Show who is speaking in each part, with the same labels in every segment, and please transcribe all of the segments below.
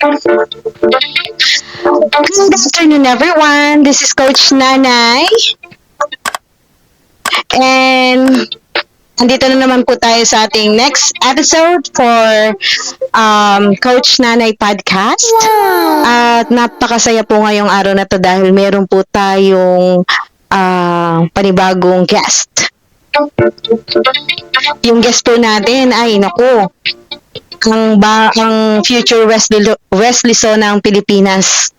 Speaker 1: Good afternoon, everyone. This is Coach Nanay. And andito na naman po tayo sa ating next episode for Coach Nanay Podcast. At napakasaya po ngayong araw na to dahil meron po tayong panibagong guest. Yung guest po natin ay, naku, ang future Wesley So ng Pilipinas.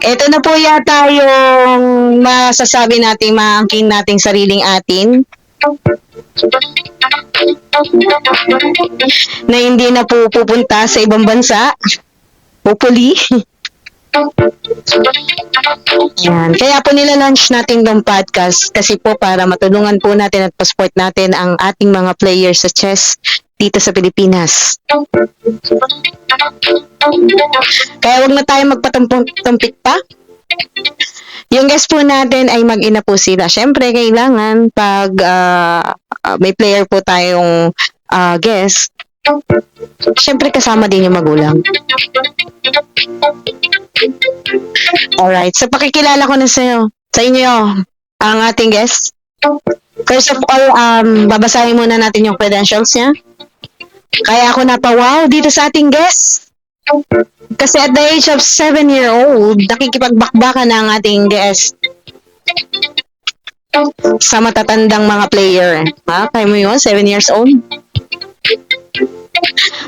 Speaker 1: Ito na po yata yung masasabi natin, maangkin nating sariling atin na hindi na po pupunta sa ibang bansa. Hopefully. Yan. Kaya po nila-launch natin ng podcast kasi po para matulungan po natin at pa-support natin ang ating mga players sa chess dito sa Pilipinas. Kaya wag na tayo magpatumpik pa. Yung guest po natin ay mag-ina po sila. Siyempre, kailangan pag may player po tayong guest, siyempre kasama din yung magulang. Alright, so pakikilala ko na sa inyo ang ating guest. First of all, babasahin muna natin yung credentials niya. Kaya ako napawaw dito sa ating guest. Kasi at the age of 7-year-old, nakikipagbakbakan na ang ating guest sa matatandang mga player. Kaya mo yun, 7 years old.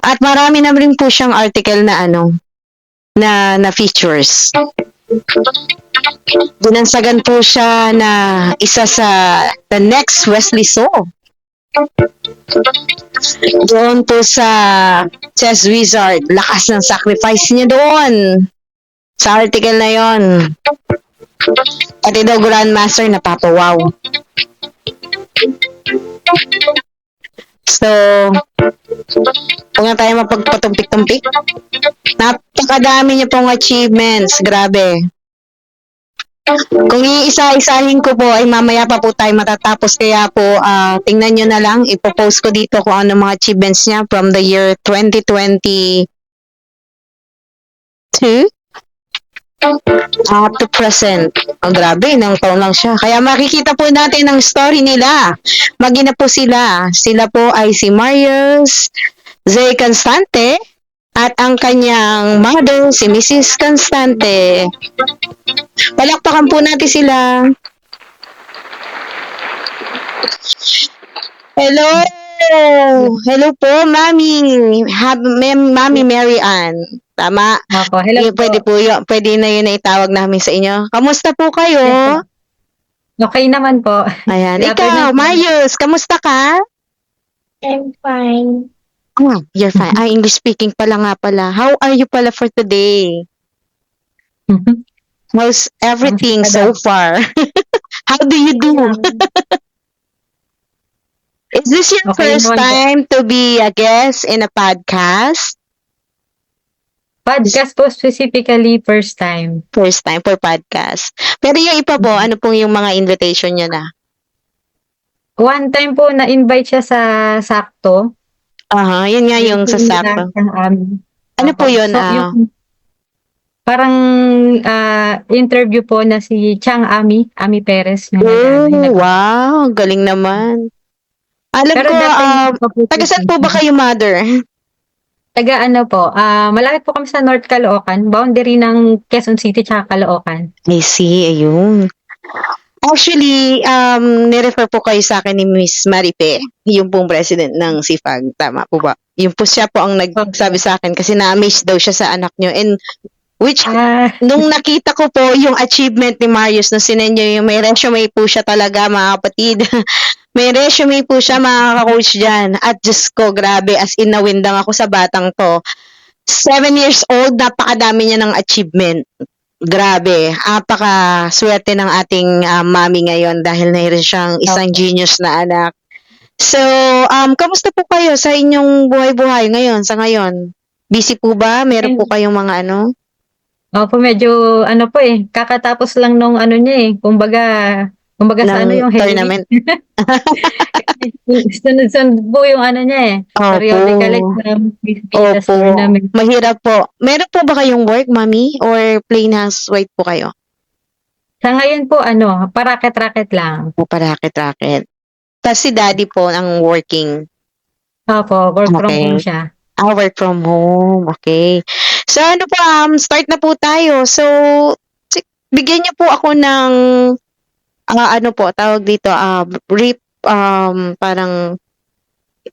Speaker 1: At marami na rin po siyang article na na features. Binansagan po siya na isa sa the next Wesley So. Doon po sa Chess Wizard, lakas ng sacrifice niya doon sa article na yon. Pati daw Grandmaster napapawaw. So, huwag na tayo mapagpatumpik-tumpik. Napakadami niya pong achievements. Grabe. Kung iisa-isahin ko po ay mamaya pa po tayo matatapos. Kaya po, tingnan nyo na lang. Ipopost ko dito kung ano mga achievements niya from the year 2022 up to present. Grabe, nang taon lang siya. Kaya makikita po natin ang story nila. Mag-ina po sila. Sila po ay si Marius Zay Constante at ang kanyang mother, si Mrs. Constante. Palakpakan po natin sila. Hello! Hello po, Mami. Mami Mary Ann. Tama?
Speaker 2: Opo, hello po.
Speaker 1: Pwede na yun na itawag namin sa inyo. Kamusta po kayo?
Speaker 2: Okay naman po.
Speaker 1: Ayan.
Speaker 2: Good
Speaker 1: Ikaw,
Speaker 2: afternoon.
Speaker 1: Marius, kamusta ka?
Speaker 3: I'm fine.
Speaker 1: You're fine. English speaking pala nga pala. How are you pala for today? How's everything so far? How do you do? Is this your
Speaker 2: Okay
Speaker 1: first
Speaker 2: naman po.
Speaker 1: time to be a guest in a podcast?
Speaker 2: Podcast po specifically first time.
Speaker 1: First time for podcast. Pero yung iba po, ano pong yung mga invitation nyo na?
Speaker 2: One time po na-invite siya sa Sakto.
Speaker 1: Yun nga yung sa SAP. Ano po yun?
Speaker 2: So, yung, parang interview po na si Chang Ami Perez.
Speaker 1: Wow, galing naman. Alam
Speaker 2: Pero
Speaker 1: ko,
Speaker 2: dati
Speaker 1: taga-saan po ba kayo, mother?
Speaker 2: Taga ano po, malapit po kami sa North Caloocan, boundary ng Quezon City tsaka Caloocan.
Speaker 1: I see, ayun. Actually, nirefer po kayo sa akin ni Miss Maripe, yung pong president ng SIFAG. Tama po ba? Yung po siya po ang nagsabi sa akin kasi na-amaze daw siya sa anak nyo. And which, nung nakita ko po yung achievement ni Marius, nung sinenyo yung may resume po siya talaga, mga kapatid. May resume po siya, mga ka-coach dyan. At Diyos ko, grabe, as in nawindang ako sa batang to. 7 years old, napakadami niya ng achievement. Grabe, apaka-swerte ng ating mami ngayon dahil mayroon siyang isang genius na anak. So, kamusta po kayo sa inyong buhay-buhay ngayon, sa ngayon? Busy po ba? Meron po kayong mga ano?
Speaker 2: Opo, medyo kakatapos lang nung niya kumbaga Kumbaga sa ano
Speaker 1: ng
Speaker 2: yung heavy.
Speaker 1: tournament?
Speaker 2: Sunod-sunod po yung ano niya eh. Periodical
Speaker 1: Opo.
Speaker 2: exam, Pilipinas
Speaker 1: Opo.
Speaker 2: tournament.
Speaker 1: Mahirap po. Meron po ba kayong work, mami? Or plain housewife po kayo?
Speaker 2: Sa ngayon po, ano, parakit-rakit lang.
Speaker 1: O parakit-rakit? Tapos si daddy po ang working.
Speaker 2: Opo, work from
Speaker 1: Okay.
Speaker 2: home siya.
Speaker 1: Work from home. Okay. So ano po, start na po tayo. So, bigyan niyo po ako ng, ano po, tawag dito, brief, parang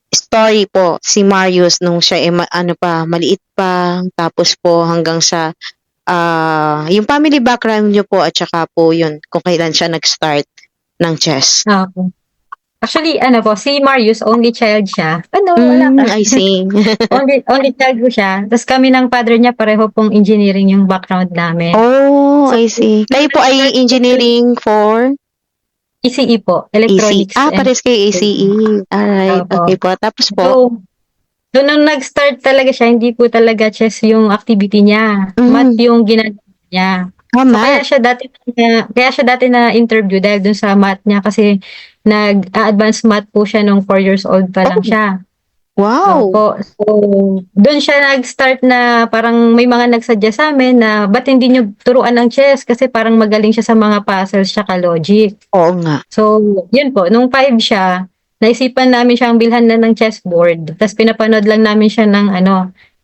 Speaker 1: story po si Marius nung siya ano pa, maliit pa, tapos po hanggang sa yung family background niyo po at saka po yun kung kailan siya nag-start ng chess.
Speaker 2: Opo. Actually, ano po, si Marius, only child siya. Ano, wala ka.
Speaker 1: I see.
Speaker 2: only child po siya. Tapos kami ng father niya, pareho pong engineering yung background namin.
Speaker 1: Oh,
Speaker 2: So,
Speaker 1: I see. Kayo po ay engineering for
Speaker 2: ECE po,
Speaker 1: ECE.
Speaker 2: electronics.
Speaker 1: Pares kayo ACE. Alright,
Speaker 2: Opo.
Speaker 1: okay po. Tapos po,
Speaker 2: So, doon nung nag-start talaga siya, hindi po talaga chess yung activity niya. Math yung ginagawa niya. So,
Speaker 1: math.
Speaker 2: kaya siya dati na interview dahil dun sa math niya kasi nag-advanced math po siya nung 4 years old pa lang siya.
Speaker 1: Wow.
Speaker 2: Opo. So, doon siya nag-start na parang may mga nagsuggest sa amin na ba't hindi niyo turuan ng chess kasi parang magaling siya sa mga puzzles tsaka logic.
Speaker 1: Oo nga.
Speaker 2: So, yun po, nung 5 siya, naisipan namin siyang bilhan na ng chessboard. Tapos pinapanood lang namin siya ng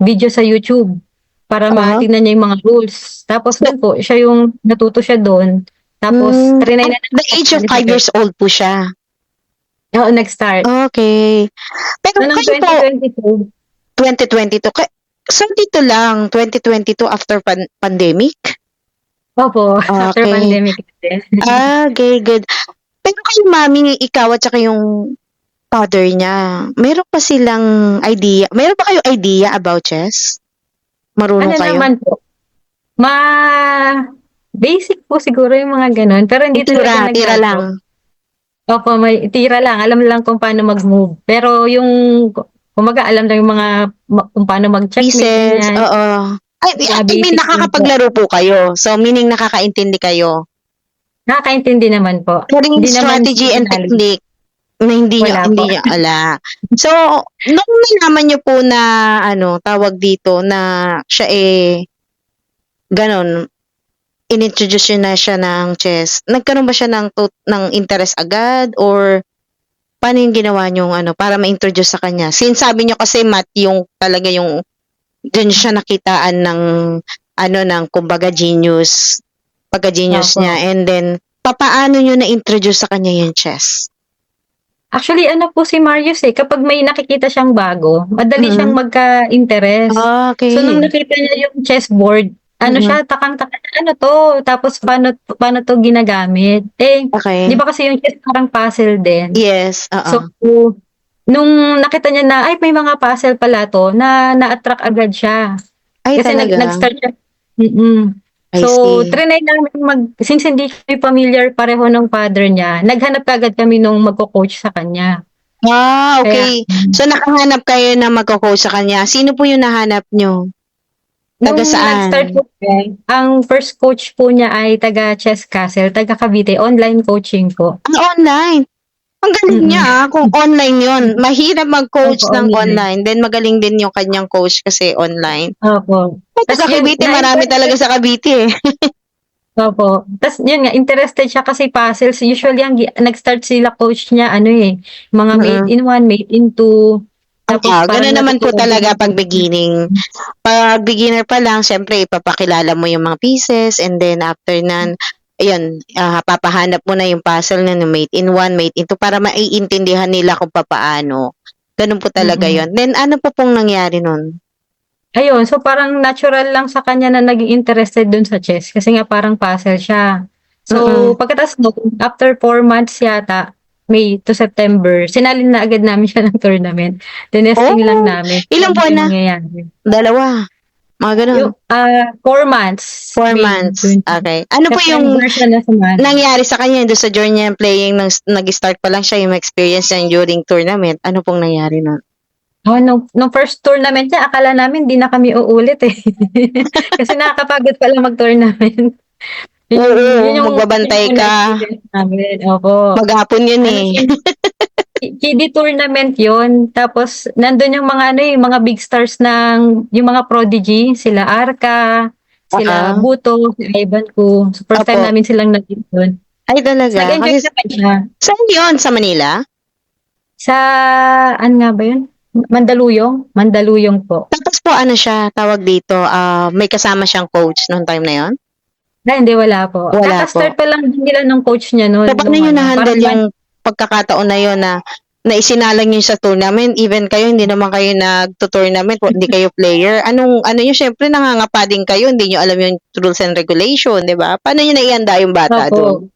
Speaker 2: video sa YouTube para matingnan niya yung mga rules. Tapos doon po, siya yung natuto siya doon. Tapos, trinay na
Speaker 1: At the age of 5 years old po siya.
Speaker 2: Oo, nag-start.
Speaker 1: Okay. Pero
Speaker 2: Noong
Speaker 1: kayo po,
Speaker 2: 2022,
Speaker 1: 2022. So, dito lang, 2022 after pandemic?
Speaker 2: opo, after
Speaker 1: Okay.
Speaker 2: pandemic.
Speaker 1: Okay, good. Pero kayo, mami, ikaw at saka yung father niya, meron pa silang idea? Meron pa kayo idea about chess? Marunong
Speaker 2: Ano
Speaker 1: kayo?
Speaker 2: naman po, basic po siguro yung mga ganun. Pero hindi talaga
Speaker 1: Tira
Speaker 2: naglaro.
Speaker 1: lang.
Speaker 2: Opo, may tira lang. Alam lang kung paano mag-move. Pero yung, kumaga, alam lang yung mga, kung paano mag-checkmate.
Speaker 1: Pieces,
Speaker 2: ganyan.
Speaker 1: oo. I mean,
Speaker 2: basic
Speaker 1: nakakapaglaro po kayo. So, meaning nakakaintindi kayo.
Speaker 2: Nakakaintindi naman po.
Speaker 1: Pero yung
Speaker 2: Hindi naman
Speaker 1: strategy and
Speaker 2: personality.
Speaker 1: technique na hindi
Speaker 2: Wala po.
Speaker 1: nyo ala. So, nung nalaman nyo po na, tawag dito, na siya ganon, inintroduce nyo na siya ng chess, nagkaroon ba siya ng interest agad? Or, paano yung ginawa nyo, para ma-introduce sa kanya? Since sabi nyo kasi math yung talaga yung, dun siya nakitaan ng, ng kumbaga genius, pagka-genius
Speaker 2: Opo.
Speaker 1: niya. And then, papaano nyo na-introduce sa kanya yung chess?
Speaker 2: Actually, po si Marius kapag may nakikita siyang bago, madali siyang magka-interest.
Speaker 1: Okay.
Speaker 2: So, nung nakita niya yung chessboard, siya, takang-takang, to? Tapos, paano to ginagamit?
Speaker 1: Okay.
Speaker 2: Di ba kasi yung chess parang puzzle din?
Speaker 1: Yes,
Speaker 2: So, nung nakita niya na, may mga puzzle pala to, na-attract agad siya.
Speaker 1: Ay,
Speaker 2: Kasi
Speaker 1: talaga.
Speaker 2: nag-start siya.
Speaker 1: I
Speaker 2: So,
Speaker 1: see.
Speaker 2: trinay namin since hindi kami familiar pareho ng father niya, naghanap agad kami nung magko-coach sa kanya.
Speaker 1: Okay. So, nakahanap kayo na magko-coach sa kanya. Sino po yung nahanap nyo?
Speaker 2: Nung
Speaker 1: Taga saan?
Speaker 2: nag-start po, ang first coach po niya ay taga Chess Castle, taga Cavite, online coaching po.
Speaker 1: Online. Ang galing niya, kung online yon. Mahirap mag-coach
Speaker 2: Opo,
Speaker 1: ng
Speaker 2: online.
Speaker 1: online. Then, magaling din yung kanyang coach kasi online.
Speaker 2: Opo.
Speaker 1: Sa Cavite, marami talaga sa Cavite
Speaker 2: Opo. Tapos yun nga, interested siya kasi puzzles. Usually, nag-start sila coach niya, mga made in 1, made in 2. Tapos
Speaker 1: Ganun naman po
Speaker 2: natutunan
Speaker 1: talaga
Speaker 2: din-
Speaker 1: pag beginning. Pag beginner pa lang, syempre, ipapakilala mo yung mga pieces and then after nan, ayun, papahanap mo na yung puzzle na made in 1, made in 2 para maiintindihan nila kung papaano. Ganun po talaga yon. Then, ano po pong nangyari nun?
Speaker 2: Ayun, so parang natural lang sa kanya na naging interested dun sa chess kasi nga parang puzzle siya. So, pagkatapos after 4 months yata, May to September, sinalin na agad namin siya ng tournament. Tinesting lang namin.
Speaker 1: Ilang buwan na?
Speaker 2: Nangyayari.
Speaker 1: 2. Mga ganun.
Speaker 2: Yung 4 months.
Speaker 1: 4
Speaker 2: May
Speaker 1: months.
Speaker 2: 20.
Speaker 1: Okay. Ano po yung
Speaker 2: September siya na sumali.
Speaker 1: nangyari sa kanya doon sa journey niya playing nag-start pa lang siya yung experience niya during tournament? Ano pong nangyari nun?
Speaker 2: Nung first tournament niya, akala namin di na kami uulit eh. Kasi nakakapagod pala mag-tournament.
Speaker 1: Oo,
Speaker 2: Yun yung
Speaker 1: magbabantay
Speaker 2: unang
Speaker 1: ka.
Speaker 2: experience namin. Opo.
Speaker 1: Maghapon yun
Speaker 2: Ano
Speaker 1: eh.
Speaker 2: siya, kiddie tournament yun. Tapos, nandun yung mga ano yung mga big stars ng, yung mga prodigy, sila Arca, sila
Speaker 1: Ah,
Speaker 2: Buto, si Ivan ko. So, first time
Speaker 1: opo.
Speaker 2: namin silang nag doon.
Speaker 1: Ay
Speaker 2: So,
Speaker 1: talaga.
Speaker 2: nag-enjoy
Speaker 1: Kasi
Speaker 2: naman siya.
Speaker 1: saan yun? Sa Manila?
Speaker 2: Sa, ano nga ba yun? Mandaluyong? Mandaluyong po.
Speaker 1: Tapos po ano siya, tawag dito, may kasama siyang coach noong time na yon?
Speaker 2: Hindi, wala po.
Speaker 1: Wala
Speaker 2: Kaka-start
Speaker 1: po.
Speaker 2: pa lang din nila nung coach niya
Speaker 1: So,
Speaker 2: noon,
Speaker 1: paano
Speaker 2: nung
Speaker 1: nyo
Speaker 2: ano,
Speaker 1: na-handle
Speaker 2: parang
Speaker 1: yung pagkakataon na yon na isinalang nyo sa tournament? Even kayo, hindi naman kayo nagto-tournament, hindi kayo player. Ano yun, syempre nangangapa din kayo, hindi nyo alam yung rules and regulation, di ba? Paano nyo naianda yung bata doon?
Speaker 2: opo.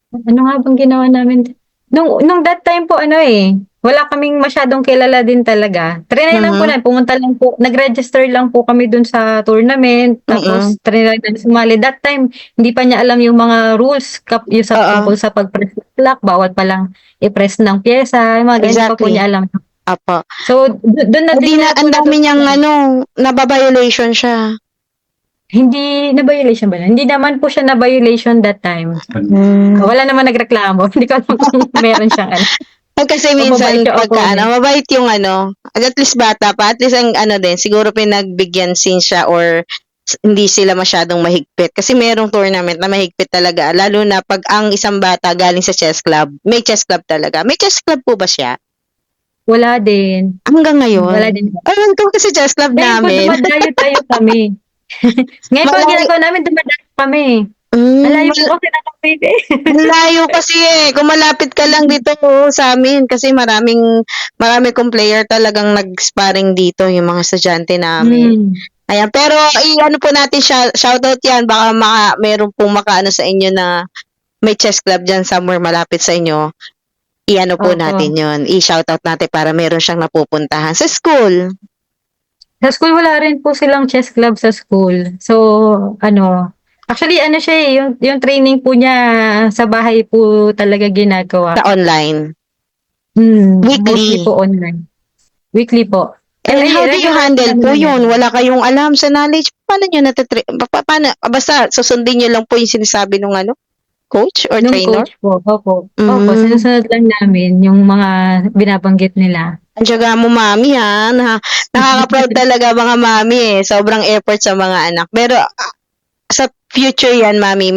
Speaker 2: Ano nga bang ginawa namin? Nung that time po, ano eh, wala kaming masyadong kilala din talaga. Trinay lang po
Speaker 1: Mhm.
Speaker 2: na, pumunta lang po, nag-register lang po kami dun sa tournament,
Speaker 1: Mm-mm.
Speaker 2: tapos trinay lang sumali. That time, hindi pa niya alam yung mga rules, yung sa
Speaker 1: Oo,
Speaker 2: tungkol sa pag-press ng clock, bawal pa lang i-press ng pyesa, yung mga ganyan, hindi pa po niya
Speaker 1: exactly.
Speaker 2: alam.
Speaker 1: Apo.
Speaker 2: So, doon na
Speaker 1: Hindi
Speaker 2: din
Speaker 1: na,
Speaker 2: niya po
Speaker 1: ang dami niyang
Speaker 2: natutunan.
Speaker 1: naba-violation siya.
Speaker 2: Hindi na violation ba na? Hindi naman po siya na violation that time.
Speaker 1: Hmm.
Speaker 2: Wala naman nagreklamo. Hindi ko alam kung meron siyang ano.
Speaker 1: Kasi
Speaker 2: Mababait
Speaker 1: minsan
Speaker 2: yung
Speaker 1: pagka
Speaker 2: opponent.
Speaker 1: mabait yung at least bata pa, at least ang din, siguro pinagbigyan sin siya or hindi sila masyadong mahigpit. Kasi merong tournament na mahigpit talaga, lalo na pag ang isang bata galing sa chess club. May chess club talaga. May chess club po ba siya?
Speaker 2: Wala din.
Speaker 1: Hanggang
Speaker 2: Wala
Speaker 1: ngayon.
Speaker 2: din.
Speaker 1: Ayun ko kasi chess club
Speaker 2: Ngayon po,
Speaker 1: namin.
Speaker 2: dumadayo-dayo kami. Ngayon po, ang
Speaker 1: Malayo,
Speaker 2: ginagawa namin, dumadayo kami.
Speaker 1: mm,
Speaker 2: Malayo po kasi na Cavite.
Speaker 1: ang layo kasi Kung malapit ka lang dito sa amin kasi marami kong player talagang nag-sparring dito yung mga estudyante namin.
Speaker 2: Hmm.
Speaker 1: Ayan, pero i-ano po natin siya, shoutout yan, baka meron pong makaano sa inyo na may chess club dyan somewhere malapit sa inyo. I-ano po natin
Speaker 2: Opo.
Speaker 1: yon, i-shoutout natin para meron siyang napupuntahan sa school.
Speaker 2: Sa school, wala rin po silang chess club sa school. So, ano, actually, ano siya eh, yung training po niya sa bahay po talaga ginagawa.
Speaker 1: Sa online.
Speaker 2: Mostly
Speaker 1: Weekly.
Speaker 2: po online. Weekly po.
Speaker 1: And how do you
Speaker 2: Regular po
Speaker 1: handle
Speaker 2: namin
Speaker 1: po yun?
Speaker 2: nangyayari.
Speaker 1: Wala kayong alam sa knowledge. Paano nyo paano? Basta susundin nyo lang po yung sinasabi ng coach or
Speaker 2: Nung
Speaker 1: trainer?
Speaker 2: coach po, opo. Opo,
Speaker 1: Mm.
Speaker 2: sinusunod lang namin yung mga binabanggit nila.
Speaker 1: Ang tiyaga mo, mami, ha? Nakaka-proud talaga mga mami, eh. Sobrang effort sa mga anak. Pero sa future yan, mami,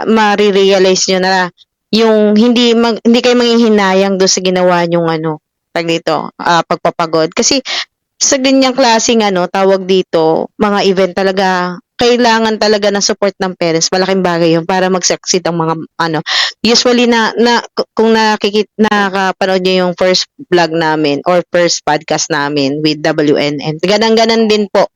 Speaker 1: ma-realize nyo na yung hindi kayo manghihinayang doon sa ginawa nyong dito, pagpapagod. Kasi sa ganyang klaseng tawag dito, mga event talaga, kailangan talaga ng support ng parents. Malaking bagay yun para mag-succeed ang mga usually kung nakapanood niyo yung first vlog namin or first podcast namin with WNN. Ganang-ganan din po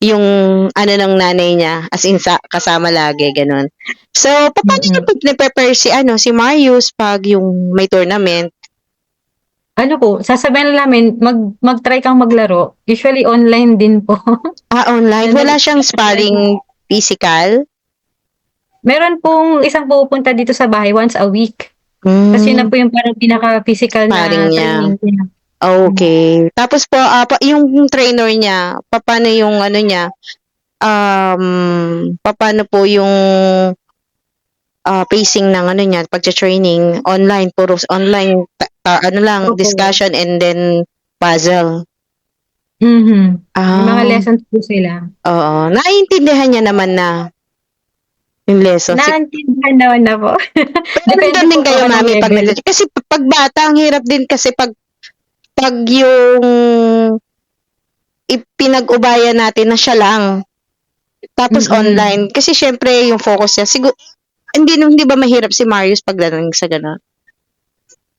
Speaker 1: yung ng nanay niya as in kasama lagi ganun. So, paano niyo
Speaker 2: Mm.
Speaker 1: prepare si Marius pag yung may tournament?
Speaker 2: Ano po, sasabihin lang namin, mag-try kang maglaro. Usually online din po.
Speaker 1: Online. Wala siyang sparring physical?
Speaker 2: Meron pong isang pupunta dito sa bahay once a week. Kasi yun na
Speaker 1: Mm,
Speaker 2: po yung parang pinaka-physical
Speaker 1: sparring
Speaker 2: na
Speaker 1: niya.
Speaker 2: training niya.
Speaker 1: Okay. Tapos po, yung trainer niya, paano yung niya, paano po yung pacing ng niya, pagcha-training, online, puro online, lang,
Speaker 2: Opo.
Speaker 1: discussion and then puzzle.
Speaker 2: Mhm. May mga
Speaker 1: Ah,
Speaker 2: lessons po sila.
Speaker 1: oo. Naiintindihan niya naman na yung lesson.
Speaker 2: Naintindihan naman na po.
Speaker 1: Pero
Speaker 2: Depende
Speaker 1: nandun din
Speaker 2: po kung
Speaker 1: kayo,
Speaker 2: anong
Speaker 1: mami,
Speaker 2: level.
Speaker 1: kasi pag bata, ang hirap din kasi pag yung ipinag-ubayan natin na siya lang. Tapos
Speaker 2: Mm.
Speaker 1: online. Kasi syempre, yung focus niya. Siguro, hindi ba mahirap si Marius pagdating sa gano'n?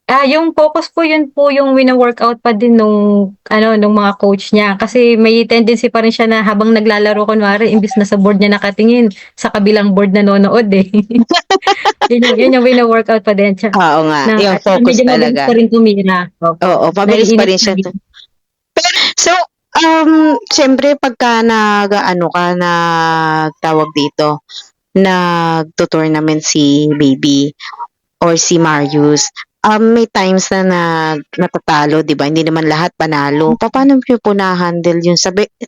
Speaker 2: Yung focus po yun po yung wino-workout pa din nung mga coach niya. Kasi may tendency pa rin siya na habang naglalaro kunwari, imbis na sa board niya nakatingin, sa kabilang board nanonood eh. yun yung wino-workout pa din siya.
Speaker 1: Oo nga, yung
Speaker 2: At
Speaker 1: focus
Speaker 2: medyo mabilis
Speaker 1: talaga.
Speaker 2: pa rin tumira. Opo.
Speaker 1: Oo, mabilis pa
Speaker 2: Naiinit
Speaker 1: rin
Speaker 2: pa
Speaker 1: siya.
Speaker 2: rin.
Speaker 1: So, syempre, pagka tawag dito, nagto-tournament si baby or si Marius, may times na natatalo, di ba? Hindi naman lahat panalo. Paano niyo po na-handle yun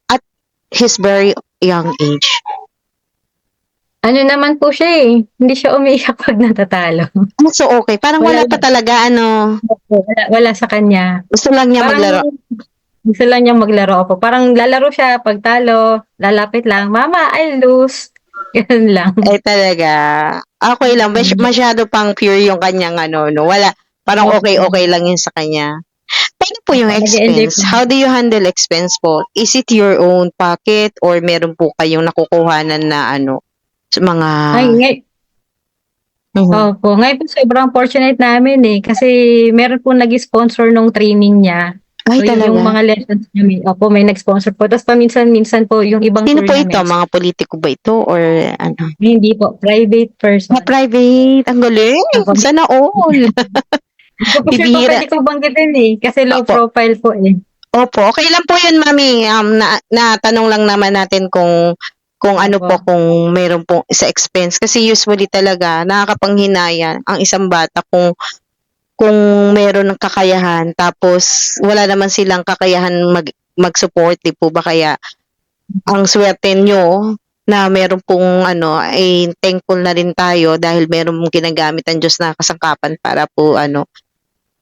Speaker 1: at his very young age?
Speaker 2: Ano naman po siya eh, hindi siya umiiyak 'pag natatalo.
Speaker 1: So, okay. Parang
Speaker 2: Wala
Speaker 1: wala pa talaga ano,
Speaker 2: wala sa kanya.
Speaker 1: gusto lang niya
Speaker 2: Parang
Speaker 1: maglaro.
Speaker 2: gusto lang niyang maglaro, opo. Parang lalaro siya 'pag talo, lalapit lang, "Mama, I lose." Gano'n lang.
Speaker 1: Eh, talaga. Okay lang. Masyado pang pure yung kanyang ano, no? Wala. Parang okay lang yun sa kanya. Paano po yung
Speaker 2: Opo, nag-e-enjoy po.
Speaker 1: expense? How do you handle expense po? Is it your own pocket or meron po kayong nakukuhanan na ano, sa mga...
Speaker 2: Ay,
Speaker 1: Mhm.
Speaker 2: opo. Ngayon po sobrang fortunate namin eh, kasi meron po nag-sponsor nung training niya.
Speaker 1: Ay,
Speaker 2: So, yung
Speaker 1: talaga?
Speaker 2: mga lessons niya, may nag-sponsor po. Tapos paminsan-minsan po yung ibang
Speaker 1: Sino po ito?
Speaker 2: tournaments.
Speaker 1: Mga politiko ba ito or ano?
Speaker 2: Hindi po, private
Speaker 1: Mga
Speaker 2: person.
Speaker 1: private. Ang galing.
Speaker 2: Opo,
Speaker 1: Sana all.
Speaker 2: hindi ko po sure kung
Speaker 1: Bibihira.
Speaker 2: pwede ko banggitin eh, kasi low
Speaker 1: Opo.
Speaker 2: profile po eh.
Speaker 1: Opo, okay lang po 'yun, mami. Natanong lang naman natin kung ano
Speaker 2: Opo.
Speaker 1: po, kung meron pong sa expense. Kasi usually talaga nakakapanghinayang ang isang bata kung meron ng kakayahan tapos wala naman silang kakayahan mag-support, 'di po ba? Kaya ang suwerte niyo na meron pong ano, ay thankful na rin tayo dahil meron mong ginagamit ang Diyos na kasangkapan para po ano,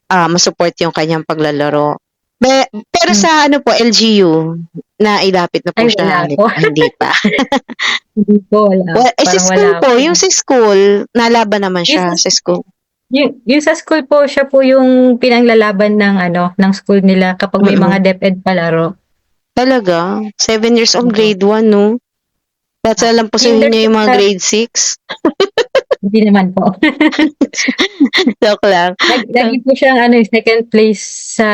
Speaker 1: ma-support yung kanyang paglalaro. Pero
Speaker 2: Hmm.
Speaker 1: sa ano po, LGU, nailapit na po
Speaker 2: Ay,
Speaker 1: siya,
Speaker 2: wala po.
Speaker 1: hindi pa.
Speaker 2: Hindi po, wala.
Speaker 1: Well, sa
Speaker 2: Parang
Speaker 1: school
Speaker 2: wala
Speaker 1: po,
Speaker 2: po.
Speaker 1: yung sa school, nalaban naman
Speaker 2: Yung sa,
Speaker 1: siya sa school.
Speaker 2: yung sa school po, siya po yung pinanglalaban ng ng school nila kapag may
Speaker 1: Mm.
Speaker 2: mga DepEd palaro.
Speaker 1: Talaga? 7 years old,
Speaker 2: Oo.
Speaker 1: grade 1, no? Tapos alam po
Speaker 2: Kinder
Speaker 1: niya
Speaker 2: po
Speaker 1: yung mga
Speaker 2: siya.
Speaker 1: grade 6.
Speaker 2: Hindi naman po.
Speaker 1: Joke lang.
Speaker 2: Lagi po siyang second place sa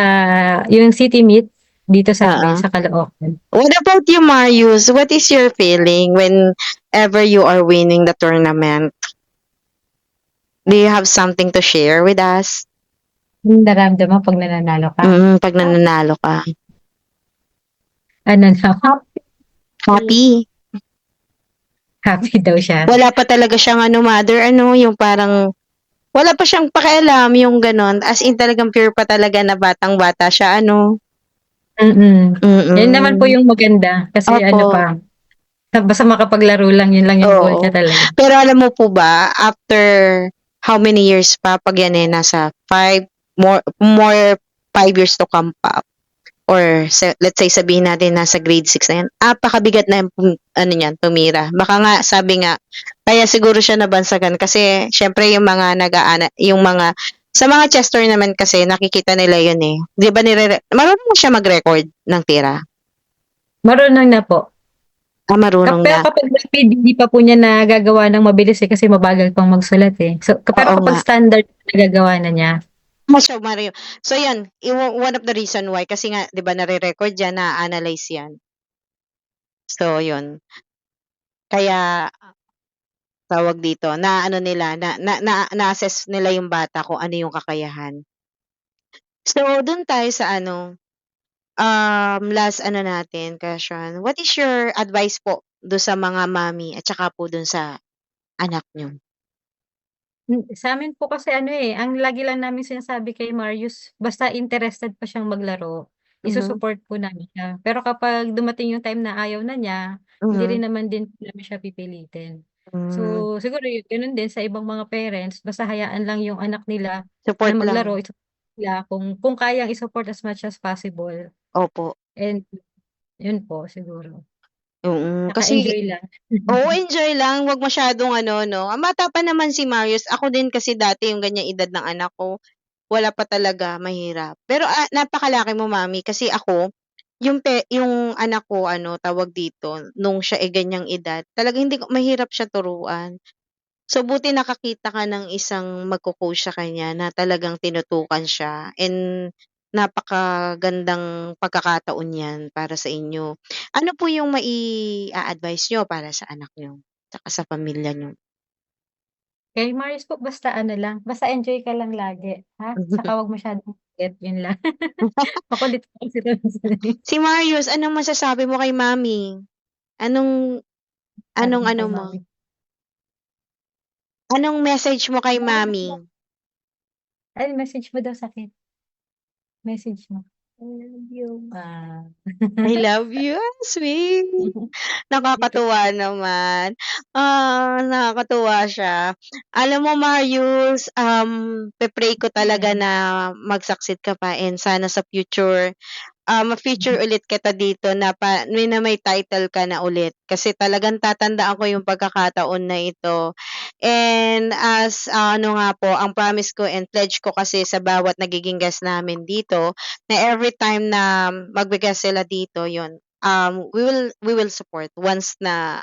Speaker 2: yung city meet dito sa
Speaker 1: Oo.
Speaker 2: amin, sa Caloocan.
Speaker 1: What about you, Marius? What is your feeling whenever you are winning the tournament? Do you have something to share with us?
Speaker 2: Yung nararamdaman pag nananalo ka?
Speaker 1: Pag nananalo ka.
Speaker 2: Ano na,
Speaker 1: Happy?
Speaker 2: happy daw siya.
Speaker 1: Wala pa talaga siyang ano, mother, ano, yung parang, wala pa siyang pakialam, yung ganon. As in, talagang pure pa talaga na batang-bata siya, ano.
Speaker 2: Yan naman po
Speaker 1: Mm.
Speaker 2: yung maganda. Kasi
Speaker 1: Opo.
Speaker 2: basta makapaglaro lang, yun lang yung goal
Speaker 1: Oo.
Speaker 2: niya talaga.
Speaker 1: Pero alam mo po ba, after how many years pa, pag yan eh, nasa 5 years to come pa, or let's say sabihin natin nasa grade 6 na yan, apakabigat na yung ano niyan, tumira. Baka nga, sabi nga, kaya siguro siya nabansagan kasi syempre yung mga yung mga, sa mga chess tournament kasi nakikita nila yun eh. Di ba marunong siya mag-record ng tira?
Speaker 2: Marunong na po.
Speaker 1: Marunong
Speaker 2: Pero
Speaker 1: na.
Speaker 2: kapag speed, hindi pa po niya nagagawa ng mabilis eh, kasi mabagal pang magsulat eh. So, pero
Speaker 1: Oo nga.
Speaker 2: kapag standard, nagagawa na niya.
Speaker 1: So, Mario. So, yan. One of the reason why, kasi nga, di ba, nare-record yan, na-analyze yan. So, yun. Kaya, tawag dito, na ano nila, na-assess nila yung bata kung ano yung kakayahan. So, dun tayo sa ano, last ano natin, question. What is your advice po do sa mga mami at saka po dun sa anak nyo?
Speaker 2: Sa'min po kasi ang lagi lang namin sinasabi kay Marius, basta interested pa siyang maglaro,
Speaker 1: Mhm.
Speaker 2: isu-support po namin siya. Pero kapag dumating yung time na ayaw na niya, hindi
Speaker 1: Mhm.
Speaker 2: rin naman din po namin siya pipilitin.
Speaker 1: Mm.
Speaker 2: So, siguro gano'n din sa ibang mga parents, basta hayaan lang yung anak nila na
Speaker 1: Support
Speaker 2: maglaro,
Speaker 1: lang.
Speaker 2: i-support nila kung kayang i-support as much as possible.
Speaker 1: Opo.
Speaker 2: And yun po siguro,
Speaker 1: Kasi,
Speaker 2: naka-enjoy lang.
Speaker 1: oo, enjoy lang, 'wag masyadong ano 'no. Ang bata pa naman si Marius, ako din kasi dati yung ganyang edad ng anak ko, wala pa talaga, mahirap. Pero, napakalaki mo, mami, kasi ako, yung anak ko ano, tawag dito, nung siya ay ganyang edad, talagang hindi ko mahirap siya turuan. So, buti nakakita ka ng isang magco-coach sa kanya na talagang tinutukan siya, and napakagandang pagkakataon 'yan para sa inyo. Ano po yung mai-a-advice niyo para sa anak niyo, tsaka sa pamilya niyo?
Speaker 2: Kay Marius po basta lang, basta enjoy ka lang lagi, ha? Tsaka 'wag masyadong kulit, yun lang. Makulit po kasi
Speaker 1: Si Marius, anong masasabi mo kay mami? Anong
Speaker 2: sabi
Speaker 1: anong
Speaker 2: niya
Speaker 1: ano
Speaker 2: kay
Speaker 1: mo?
Speaker 2: mami.
Speaker 1: Anong message mo kay mami?
Speaker 2: Ay, message mo daw sa'kin, message mo.
Speaker 3: love you.
Speaker 2: Ah.
Speaker 1: I love you. Ah, sweet. Nakakatuwa naman. Nakakatuwa siya. Alam mo, Marius, pe-pray ko talaga na mag-succeed ka pa and sana sa future, ma-feature ulit kita dito na may title ka na ulit. Kasi talagang tatandaan ko yung pagkakataon na ito. And as ano nga po, ang promise ko and pledge ko kasi sa bawat nagiging guest namin dito, na every time na mag-guest sila dito, yun, we will support once na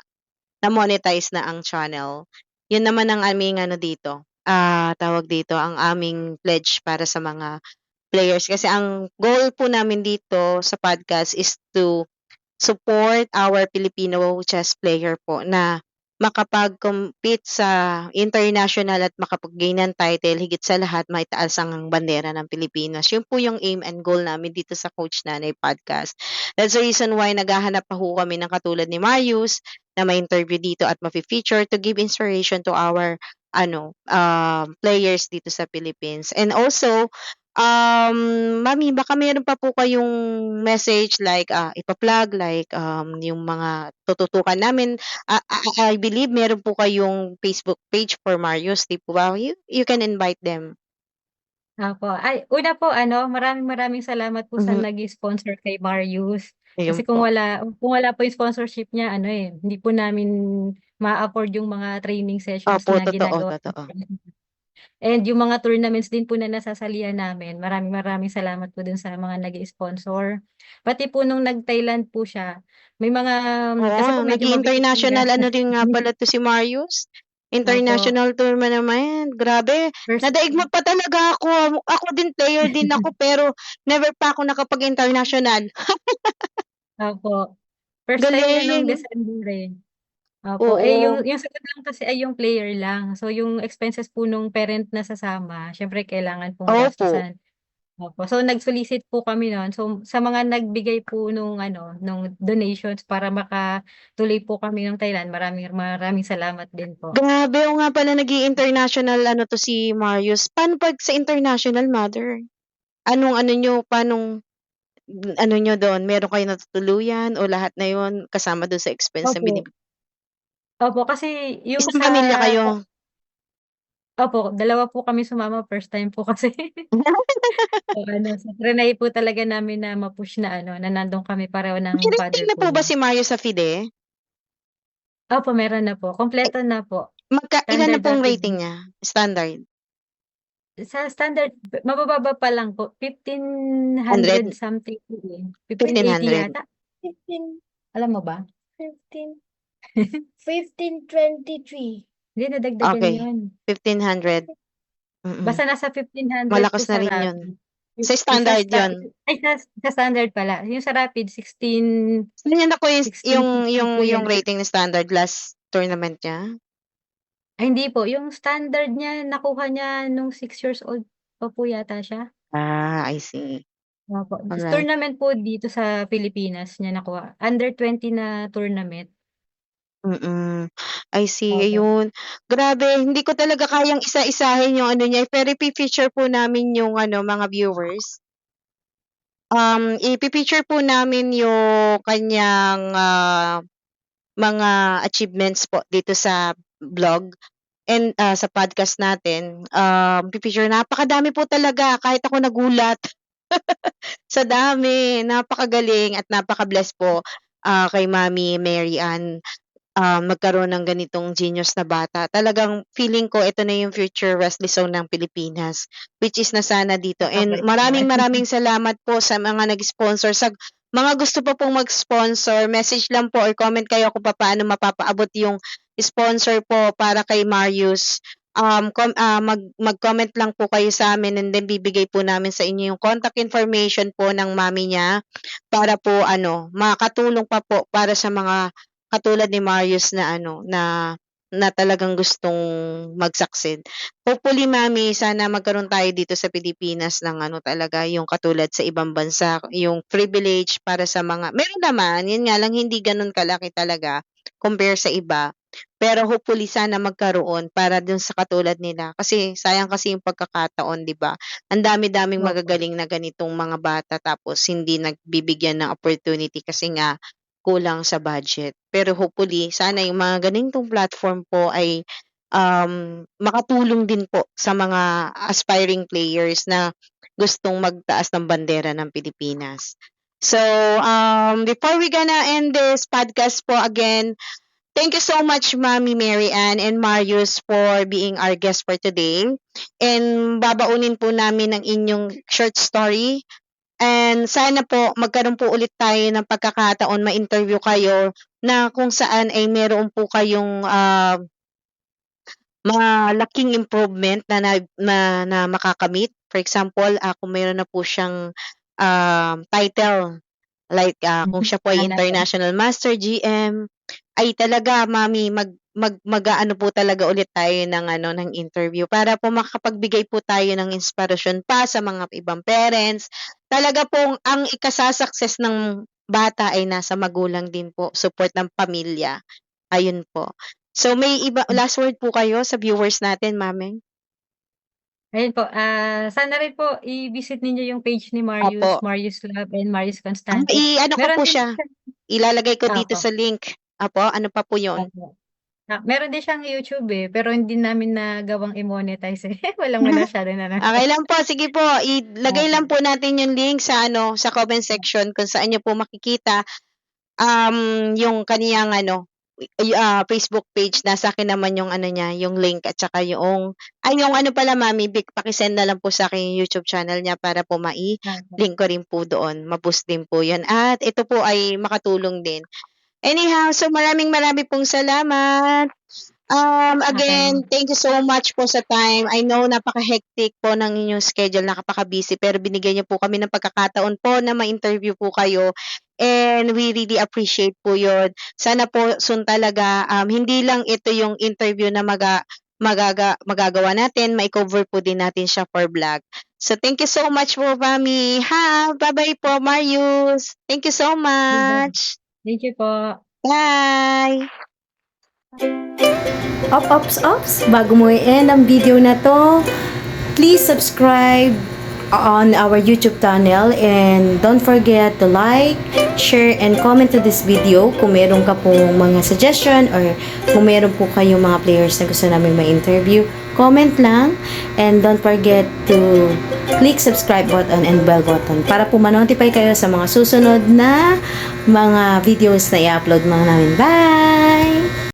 Speaker 1: na-monetize na ang channel. Yun naman ang aming ano dito, tawag dito, ang aming pledge para sa mga players. Kasi ang goal po namin dito sa podcast is to support our Filipino chess player po na makapag-compete sa international at makapag-gain ng title, higit sa lahat maitaas ang bandera ng Pilipinas. Yun po yung aim and goal namin dito sa Coach Nanay Podcast. That's the reason why naghahanap pa ho kami ng katulad ni Marius na ma-interview dito at ma-feature to give inspiration to our players dito sa Philippines. And also, Mami, baka meron pa po kayong message like ipa-plug like yung mga tututukan namin. I believe meron po kayong Facebook page for Marius, di po ba? You can invite them.
Speaker 2: Opo. Ay, una po maraming salamat po sa
Speaker 1: Mhm.
Speaker 2: nag-sponsor kay Marius.
Speaker 1: Ayun
Speaker 2: Kasi kung
Speaker 1: po.
Speaker 2: wala po yung sponsorship niya, hindi po namin ma-afford yung mga training sessions
Speaker 1: Opo,
Speaker 2: na
Speaker 1: totoo,
Speaker 2: ginagawa.
Speaker 1: totoo.
Speaker 2: And yung mga tournaments din po na nasasalihan namin, maraming salamat po dun sa mga nag-sponsor. Pati po nung nag-Thailand po siya, may mga, kasi po
Speaker 1: Oo,
Speaker 2: medyo mabigat yung
Speaker 1: nag-international ano
Speaker 2: gastos.
Speaker 1: din nga pala to si Marius.
Speaker 2: Opo.
Speaker 1: International tour naman. Grabe.
Speaker 2: First
Speaker 1: Nadaigmag pa talaga ako. Ako din player din ako pero never pa ako nakapag-international.
Speaker 2: Opo. First time niya nung
Speaker 1: Galing.
Speaker 2: December eh. Opo. Eh,
Speaker 1: Oo.
Speaker 2: yung sagot lang kasi ay yung player lang. So, yung expenses po nung parent na sasama, syempre kailangan pong
Speaker 1: Opo.
Speaker 2: gastusan. Opo. So, nag-solicit po kami noon. So, sa mga nagbigay po nung donations para makatuloy po kami ng Thailand, maraming salamat din po.
Speaker 1: Grabe, o nga pala nag-i-international ano to si Marius. Paano pag sa international, mother? Paanong ano nyo doon? Meron kayo natutuluyan o lahat na yun kasama doon sa expense na
Speaker 2: Opo.
Speaker 1: binibigay?
Speaker 2: Opo, kasi yung
Speaker 1: Isang pamilya kayo?
Speaker 2: opo, dalawa po kami sumama, first time po kasi. So, so trinay po talaga namin na ma-push na na nandun kami pareho
Speaker 1: May
Speaker 2: ng
Speaker 1: rating
Speaker 2: father
Speaker 1: na
Speaker 2: po
Speaker 1: po ba
Speaker 2: niya.
Speaker 1: si Marius sa FIDE?
Speaker 2: Opo, meron na po.
Speaker 1: Eh,
Speaker 2: Kompleto na po.
Speaker 1: ilan na
Speaker 2: Standard
Speaker 1: pong
Speaker 2: rapid.
Speaker 1: rating niya? Standard?
Speaker 2: Sa standard, mabababa pa lang po. 1,500 something po eh. 1,580
Speaker 1: 1,500.
Speaker 2: yata.
Speaker 3: 15,
Speaker 2: Alam mo ba?
Speaker 3: 15, 1523.
Speaker 2: Hindi, nadagdagan
Speaker 1: Okay.
Speaker 2: yun.
Speaker 1: 1,500.
Speaker 2: Basta nasa 1,500 po
Speaker 1: Malakas na
Speaker 2: sa
Speaker 1: rin yun.
Speaker 2: rapid.
Speaker 1: Sa standard yun.
Speaker 2: Sa standard pala. Yung sa rapid, 16.
Speaker 1: Saan niya nakuha
Speaker 2: 1650 po
Speaker 1: yung
Speaker 2: yan.
Speaker 1: rating ni standard last tournament niya?
Speaker 2: Ay, hindi po. Yung standard niya, nakuha niya nung 6 years old pa po yata siya.
Speaker 1: I see.
Speaker 2: Opo.
Speaker 1: Alright.
Speaker 2: Tournament po dito sa Pilipinas niya nakuha. Under 20 na tournament.
Speaker 1: I see,
Speaker 2: Opo.
Speaker 1: ayun. Grabe, hindi ko talaga kayang isa-isahin yung ano niya, pero ipi-feature po namin yung mga viewers. Ipi-feature po namin yung kanyang mga achievements po dito sa vlog and sa podcast natin. Pipicture, napakadami po talaga, kahit ako nagulat. Sa dami, napakagaling at napaka-bless po kay Mami Mary Ann magkaroon ng ganitong genius na bata. Talagang feeling ko ito na yung future Wesley Song ng Pilipinas, which is nasana dito. And maraming salamat po sa mga nag-sponsor. Sa mga gusto pa pong mag-sponsor, message lang po or comment kayo kung paano mapapaabot yung sponsor po para kay Marius. Mag-comment lang po kayo sa amin and then bibigay po namin sa inyo yung contact information po ng mami niya para po makatulong pa po para sa mga katulad ni Marius na na talagang gustong mag-succeed. Hopefully, Mami, sana magkaroon tayo dito sa Pilipinas ng talaga yung katulad sa ibang bansa, yung privilege para sa mga, meron naman, yun nga lang hindi ganun kalaki talaga compare sa iba. Pero hopefully sana magkaroon para dun sa katulad nila. Kasi sayang kasi yung pagkakataon, 'di ba? Ang dami-daming
Speaker 2: Opo.
Speaker 1: magagaling na ganitong mga bata tapos hindi nagbibigyan ng opportunity kasi nga kulang sa budget. Pero hopefully sana yung mga ganitong platform po ay makatulong din po sa mga aspiring players na gustong magtaas ng bandera ng Pilipinas. So, before we gonna end this podcast po again, thank you so much, Mami Mary Ann and Marius, for being our guest for today. And babaunin po namin ang inyong short story. And sana po magkaroon po ulit tayo ng pagkakataon ma-interview kayo na kung saan ay meron po kayong malaking improvement na makakamit. For example, kung meron na po siyang title, like kung siya po ay
Speaker 2: Sana po.
Speaker 1: International Master GM, ay talaga mami mag-aano po talaga ulit tayo ng interview para po makapagbigay po tayo ng inspirasyon pa sa mga ibang parents. Talaga pong ang ikasasucess ng bata ay nasa magulang din po, support ng pamilya. Ayun po. So may last word po kayo sa viewers natin, mami?
Speaker 2: Ayun po, sana rin po i-visit ninyo yung page ni Marius,
Speaker 1: Opo.
Speaker 2: Marius Love and Marius Constante.
Speaker 1: I-ano ko
Speaker 2: Meron
Speaker 1: po
Speaker 2: din
Speaker 1: siya. Ilalagay ko dito
Speaker 2: Opo.
Speaker 1: sa link. Apo, ano pa po yun?
Speaker 2: Opo. Meron din siyang YouTube pero hindi namin nagawang i-monetize Walang masyado na
Speaker 1: Okay lang po, sige po. Ilagay
Speaker 2: Opo.
Speaker 1: lang po natin yung link sa sa comment section kung saan niyo po makikita yung kaniyang Facebook page. Nasa akin naman yung niya, yung link at saka yung pala mami, paki-send na lang po sa akin yung YouTube channel niya para po mai-link ko rin po doon. Ma-boost din po 'yun. At ito po ay makatulong din. Anyhow, so maraming pong salamat. Again, thank you so much po sa time. I know napaka-hectic po ng inyong schedule, napaka-busy, pero binigyan niyo po kami ng pagkakataon po na ma-interview po kayo. And we really appreciate po yun. Sana po soon talaga, hindi lang ito yung interview na magagawa natin, mai-cover po din natin siya for vlog. So thank you so much po, Mami. Bye-bye po, Marius. Thank you so much.
Speaker 2: Thank you po.
Speaker 1: Bye!
Speaker 4: Ops! Bago mo i-end ang video na to, please subscribe on our YouTube channel and don't forget to like, share, and comment to this video kung meron ka pong mga suggestion or kung meron po kayong mga players na gusto namin ma-interview, comment lang, and don't forget to click subscribe button and bell button para po ma-notify kayo sa mga susunod na mga videos na i-upload mga namin. Bye!